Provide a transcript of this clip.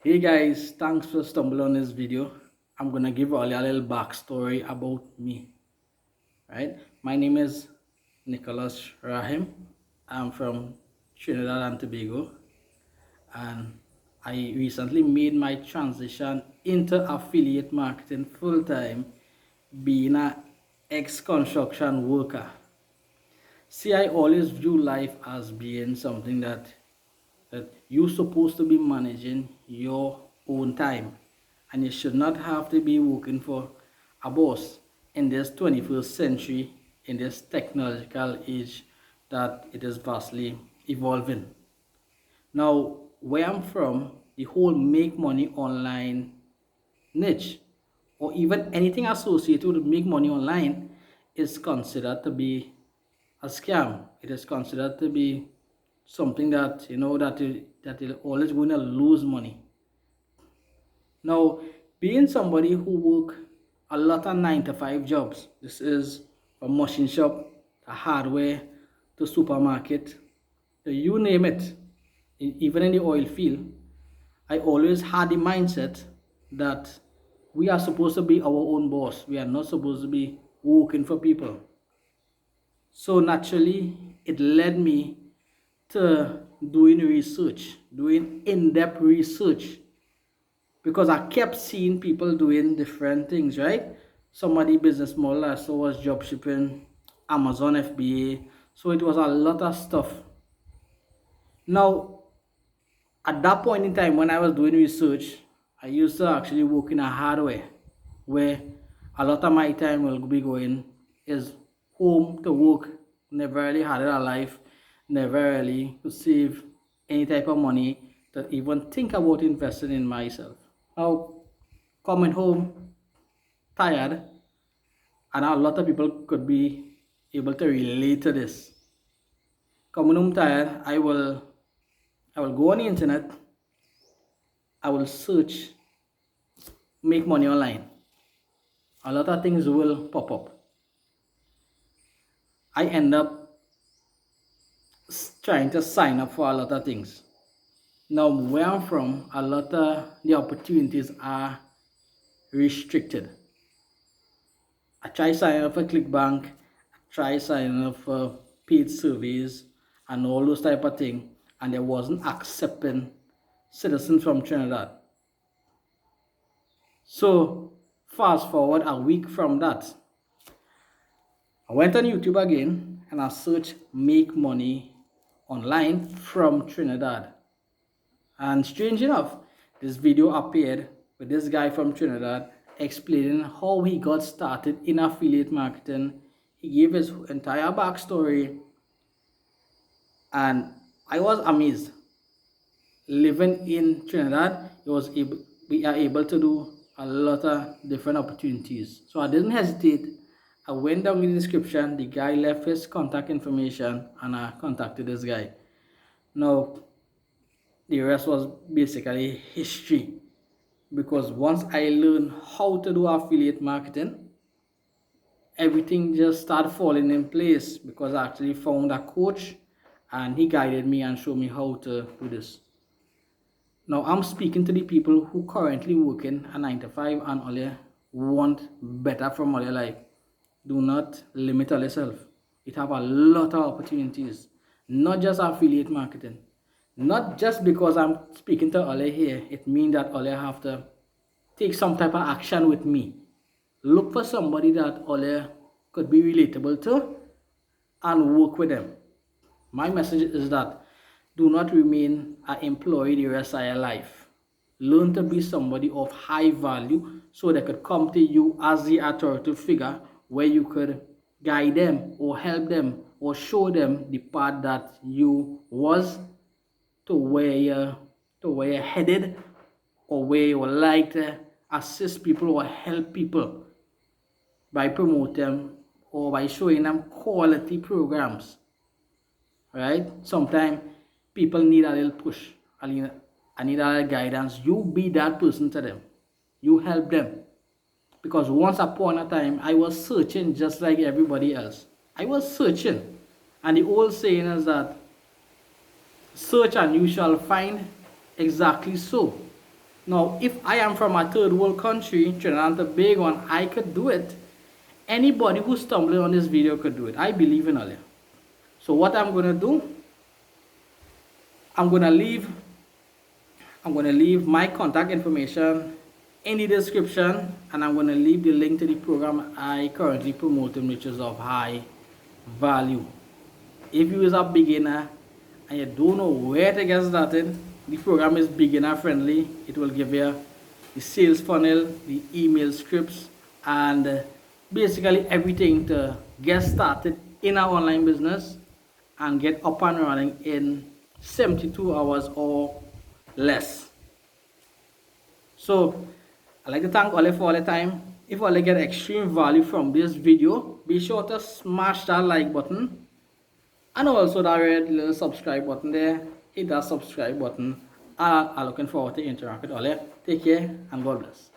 Hey guys, thanks for stumbling on this video. I'm gonna give all you a little backstory about me. Right? My name is Nicholas Rahim. I'm from Trinidad and Tobago, and I recently made my transition into affiliate marketing full time, being an ex-construction worker. See, I always view life as being something that you're supposed to be managing your own time, and you should not have to be working for a boss in this 21st century, in this technological age that it is vastly evolving. Now, where I'm from, the whole make money online niche, or even anything associated with make money online, is considered to be a scam. It is considered to be something that that you're always going to lose money. Now, being somebody who work a lot of 9 to 5 jobs, this is from machine shop to hardware to supermarket, to you name it, even in the oil field, I always had the mindset that we are supposed to be our own boss. We are not supposed to be working for people. So naturally, it led me to doing research, doing in-depth research, because I kept seeing people doing different things, right? Somebody business model I saw was job shipping, Amazon FBA, so it was a lot of stuff. Now, at that point in time when I was doing research, I used to actually work in a hardware where a lot of my time will be going is home to work. Never really had a life, never really could save any type of money to even think about investing in myself. Now, coming home tired, and a lot of people could be able to relate to this. Coming home tired, I will go on the internet, I will search make money online. A lot of things will pop up. I end up trying to sign up for a lot of things. Now, where I'm from, a lot of the opportunities are restricted. I try signing up for ClickBank, I try signing up for paid surveys and all those type of things, and they wasn't accepting citizens from Trinidad. So fast forward a week from that, I went on YouTube again and I searched make money online from Trinidad. And strange enough, this video appeared with this guy from Trinidad explaining how he got started in affiliate marketing. He gave his entire backstory, and I was amazed. Living in Trinidad, we are able to do a lot of different opportunities. So I didn't hesitate. I went down in the description, the guy left his contact information, and I contacted this guy. Now, the rest was basically history, because once I learned how to do affiliate marketing, everything just started falling in place, because I actually found a coach and he guided me and showed me how to do this. Now I'm speaking to the people who currently working a 9 to 5 and only want better from all your life. Do not limit yourself. It have a lot of opportunities, not just affiliate marketing. Not just because I'm speaking to Ole here, it means that Ole have to take some type of action with me. Look for somebody that Ole could be relatable to and work with them. My message is that do not remain an employee the rest of your life. Learn to be somebody of high value so they could come to you as the authoritative figure where you could guide them or help them or show them the path that you was to where you're headed, or where you would like to assist people or help people by promoting them or by showing them quality programs. Right? Sometimes people need a little push. I need a little guidance. You be that person to them. You help them. Because once upon a time, I was searching just like everybody else. I was searching. And the old saying is that search and you shall find, Exactly so. Now, if I am from a third world country, Trinidad and Tobago, and I could do it, anybody who's stumbling on this video could do it. I believe in Allah. So what I'm gonna do, I'm gonna leave I'm gonna leave my contact information in the description, and I'm gonna leave the link to the program I currently promoting, which is of high value. If you is a beginner and you don't know where to get started, the program is beginner friendly. It will give you the sales funnel, the email scripts, and basically everything to get started in our online business and get up and running in 72 hours or less. So I'd like to thank Ole for all the time. If Ole get extreme value from this video, be sure to smash that like button, and also that red little subscribe button there. Hit that subscribe button. I'm looking forward to interact with Ole. Take care and God bless.